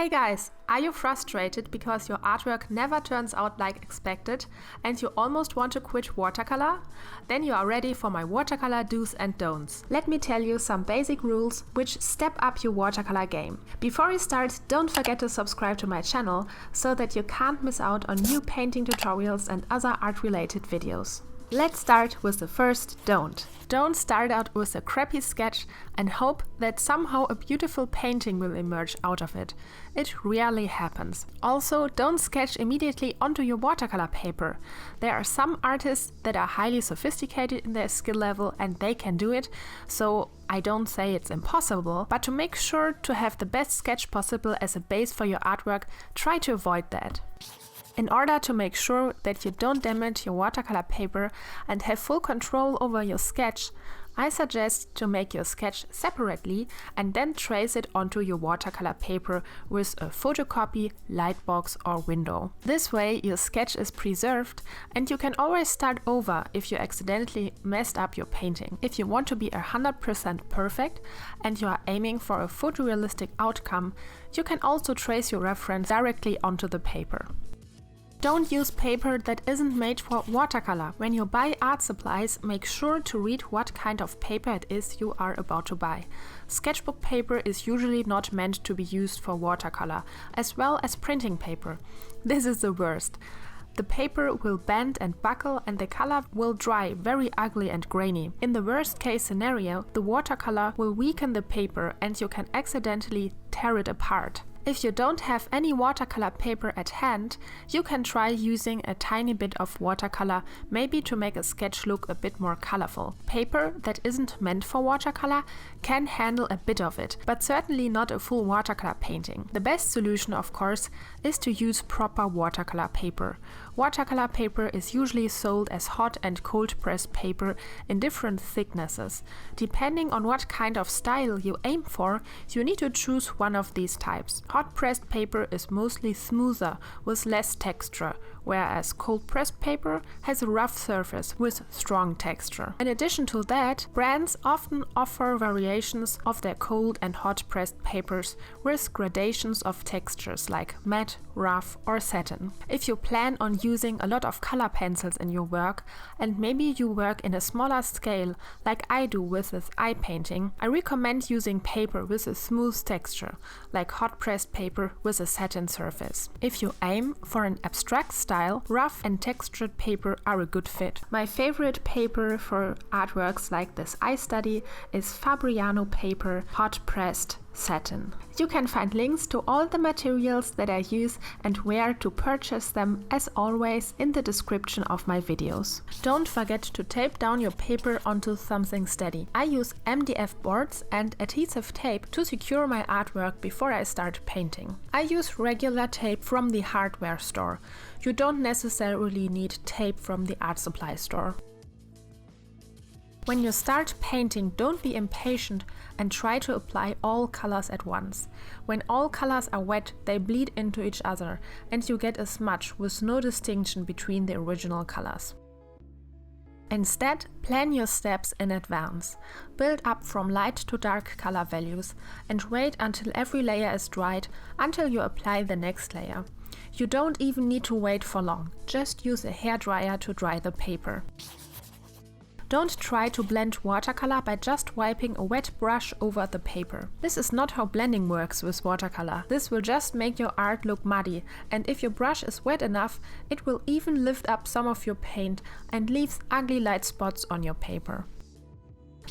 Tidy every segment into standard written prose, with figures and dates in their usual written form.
Hey guys, are you frustrated because your artwork never turns out like expected and you almost want to quit watercolor? Then you are ready for my watercolor do's and don'ts. Let me tell you some basic rules which step up your watercolor game. Before you start, don't forget to subscribe to my channel so that you can't miss out on new painting tutorials and other art-related videos. Let's start with the first don't. Don't start out with a crappy sketch and hope that somehow a beautiful painting will emerge out of it. It rarely happens. Also, don't sketch immediately onto your watercolor paper. There are some artists that are highly sophisticated in their skill level and they can do it, so I don't say it's impossible, but to make sure to have the best sketch possible as a base for your artwork, try to avoid that. In order to make sure that you don't damage your watercolor paper and have full control over your sketch, I suggest to make your sketch separately and then trace it onto your watercolor paper with a photocopy, lightbox or window. This way your sketch is preserved and you can always start over if you accidentally messed up your painting. If you want to be 100% perfect and you are aiming for a photorealistic outcome, you can also trace your reference directly onto the paper. Don't use paper that isn't made for watercolor. When you buy art supplies, make sure to read what kind of paper it is you are about to buy. Sketchbook paper is usually not meant to be used for watercolor, as well as printing paper. This is the worst. The paper will bend and buckle and the color will dry very ugly and grainy. In the worst case scenario, the watercolor will weaken the paper and you can accidentally tear it apart. If you don't have any watercolor paper at hand, you can try using a tiny bit of watercolor, maybe to make a sketch look a bit more colorful. Paper that isn't meant for watercolor can handle a bit of it, but certainly not a full watercolor painting. The best solution, of course, is to use proper watercolor paper. Watercolor paper is usually sold as hot and cold pressed paper in different thicknesses. Depending on what kind of style you aim for, you need to choose one of these types. Hot pressed paper is mostly smoother with less texture, whereas cold pressed paper has a rough surface with strong texture. In addition to that, brands often offer variations of their cold and hot pressed papers with gradations of textures like matte, rough or satin. If you plan on using a lot of color pencils in your work and maybe you work in a smaller scale like I do with this eye painting, I recommend using paper with a smooth texture like hot pressed paper with a satin surface. If you aim for an abstract style, rough and textured paper are a good fit. My favorite paper for artworks like this eye study is Fabriano paper hot pressed satin. You can find links to all the materials that I use and where to purchase them as always in the description of my videos. Don't forget to tape down your paper onto something steady. I use MDF boards and adhesive tape to secure my artwork before I start painting. I use regular tape from the hardware store. You don't necessarily need tape from the art supply store. When you start painting, don't be impatient and try to apply all colors at once. When all colors are wet, they bleed into each other and you get a smudge with no distinction between the original colors. Instead, plan your steps in advance. Build up from light to dark color values and wait until every layer is dried until you apply the next layer. You don't even need to wait for long, just use a hairdryer to dry the paper. Don't try to blend watercolor by just wiping a wet brush over the paper. This is not how blending works with watercolor. This will just make your art look muddy, and if your brush is wet enough, it will even lift up some of your paint and leaves ugly light spots on your paper.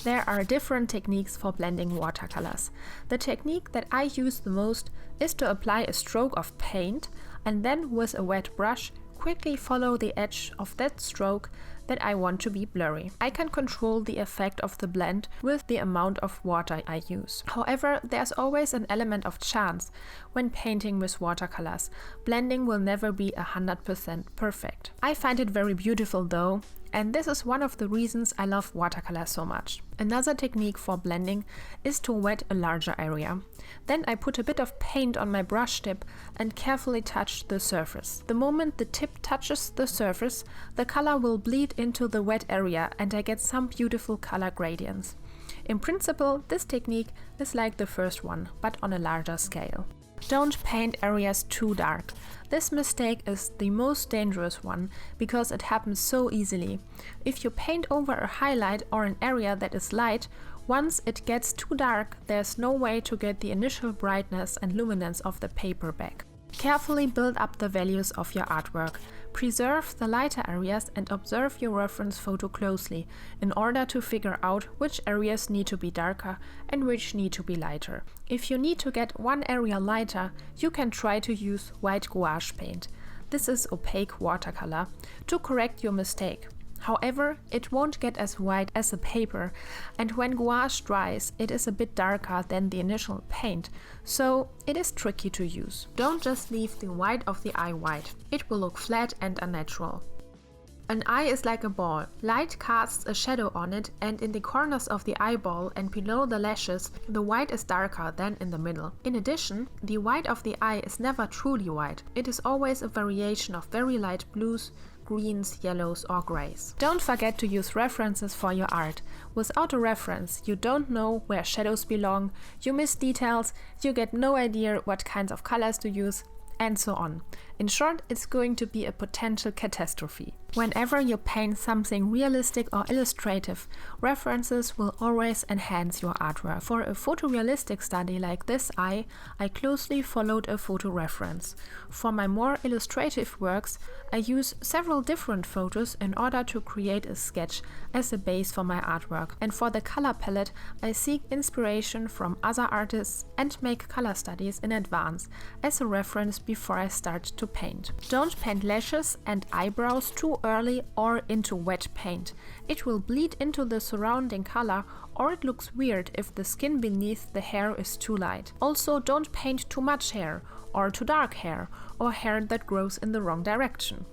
There are different techniques for blending watercolors. The technique that I use the most is to apply a stroke of paint and then with a wet brush quickly follow the edge of that stroke that I want to be blurry. I can control the effect of the blend with the amount of water I use. However, there's always an element of chance when painting with watercolors. Blending will never be 100% perfect. I find it very beautiful though, and this is one of the reasons I love watercolor so much. Another technique for blending is to wet a larger area. Then I put a bit of paint on my brush tip and carefully touch the surface. The moment the tip touches the surface, the color will bleed into the wet area and I get some beautiful color gradients. In principle, this technique is like the first one, but on a larger scale. Don't paint areas too dark. This mistake is the most dangerous one because it happens so easily. If you paint over a highlight or an area that is light, once it gets too dark, there's no way to get the initial brightness and luminance of the paper back. Carefully build up the values of your artwork. Preserve the lighter areas and observe your reference photo closely in order to figure out which areas need to be darker and which need to be lighter. If you need to get one area lighter, you can try to use white gouache paint. This is opaque watercolor to correct your mistake. However, it won't get as white as the paper, and when gouache dries, it is a bit darker than the initial paint, so it is tricky to use. Don't just leave the white of the eye white. It will look flat and unnatural. An eye is like a ball. Light casts a shadow on it, and in the corners of the eyeball and below the lashes, the white is darker than in the middle. In addition, the white of the eye is never truly white. It is always a variation of very light blues, greens, yellows or grays. Don't forget to use references for your art. Without a reference, you don't know where shadows belong, you miss details, you get no idea what kinds of colors to use, and so on. In short, it's going to be a potential catastrophe. Whenever you paint something realistic or illustrative, references will always enhance your artwork. For a photorealistic study like this eye, I closely followed a photo reference. For my more illustrative works, I use several different photos in order to create a sketch as a base for my artwork. And for the color palette, I seek inspiration from other artists and make color studies in advance as a reference before I start to paint. Don't paint lashes and eyebrows too early or into wet paint. It will bleed into the surrounding color, or it looks weird if the skin beneath the hair is too light. Also, don't paint too much hair or too dark hair or hair that grows in the wrong direction.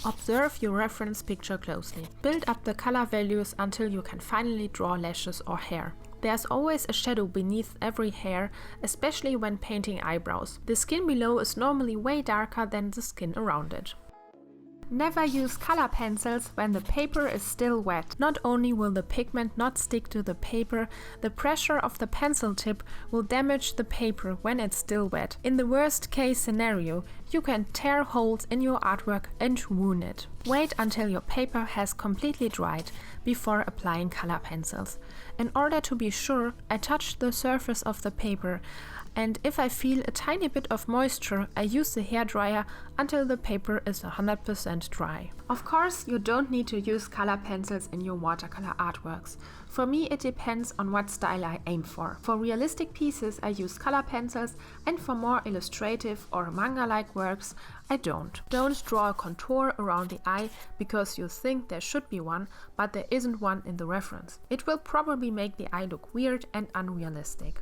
Observe your reference picture closely. Build up the color values until you can finally draw lashes or hair. There's always a shadow beneath every hair, especially when painting eyebrows. The skin below is normally way darker than the skin around it. Never use color pencils when the paper is still wet. Not only will the pigment not stick to the paper, the pressure of the pencil tip will damage the paper when it's still wet. In the worst case scenario, you can tear holes in your artwork and ruin it. Wait until your paper has completely dried before applying color pencils. In order to be sure, I touch the surface of the paper, and if I feel a tiny bit of moisture, I use the hairdryer until the paper is 100% dry. Of course, you don't need to use color pencils in your watercolor artworks. For me, it depends on what style I aim for. For realistic pieces, I use color pencils, and for more illustrative or manga-like works, I don't. Don't draw a contour around the eye because you think there should be one, but there isn't one in the reference. It will probably make the eye look weird and unrealistic.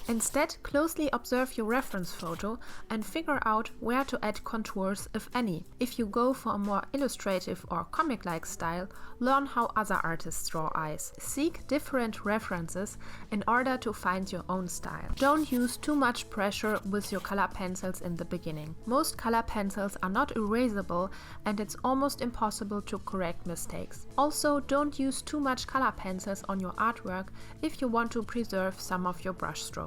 Instead, closely observe your reference photo and figure out where to add contours, if any. If you go for a more illustrative or comic-like style, learn how other artists draw eyes. Seek different references in order to find your own style. Don't use too much pressure with your color pencils in the beginning. Most color pencils are not erasable, and it's almost impossible to correct mistakes. Also, don't use too much color pencils on your artwork if you want to preserve some of your brush strokes.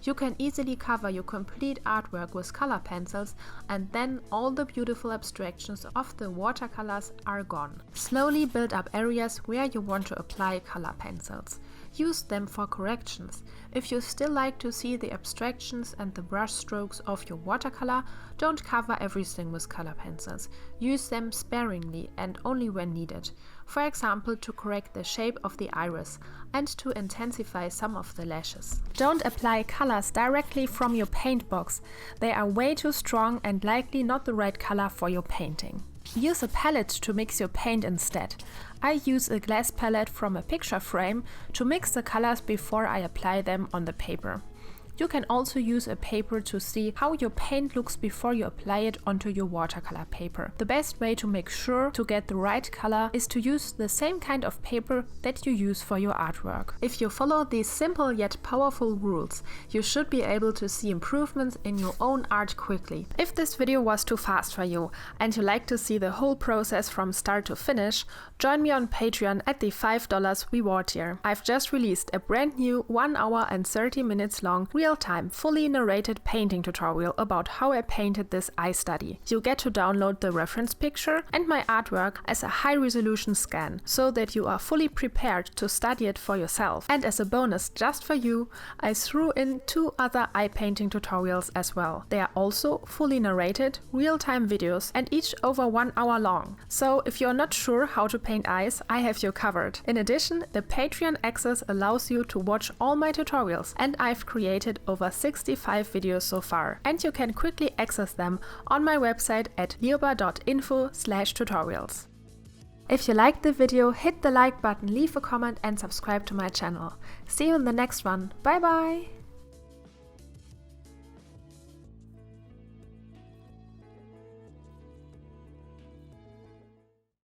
You can easily cover your complete artwork with color pencils, and then all the beautiful abstractions of the watercolors are gone. Slowly build up areas where you want to apply color pencils. Use them for corrections. If you still like to see the abstractions and the brush strokes of your watercolor, don't cover everything with color pencils. Use them sparingly and only when needed. For example, to correct the shape of the iris and to intensify some of the lashes. Don't apply colors directly from your paint box. They are way too strong and likely not the right color for your painting. Use a palette to mix your paint instead. I use a glass palette from a picture frame to mix the colors before I apply them on the paper. You can also use a paper to see how your paint looks before you apply it onto your watercolor paper. The best way to make sure to get the right color is to use the same kind of paper that you use for your artwork. If you follow these simple yet powerful rules, you should be able to see improvements in your own art quickly. If this video was too fast for you and you like to see the whole process from start to finish, join me on Patreon at the $5 reward tier. I've just released a brand new 1 hour and 30 minutes long real-time, fully narrated painting tutorial about how I painted this eye study. You get to download the reference picture and my artwork as a high-resolution scan, so that you are fully prepared to study it for yourself. And as a bonus just for you, I threw in 2 other eye painting tutorials as well. They are also fully narrated, real-time videos and each over 1 hour long. So if you're not sure how to paint eyes, I have you covered. In addition, the Patreon access allows you to watch all my tutorials, and I've created over 65 videos so far. And you can quickly access them on my website at lioba.info/tutorials. If you liked the video, hit the like button, leave a comment and subscribe to my channel. See you in the next one. Bye bye!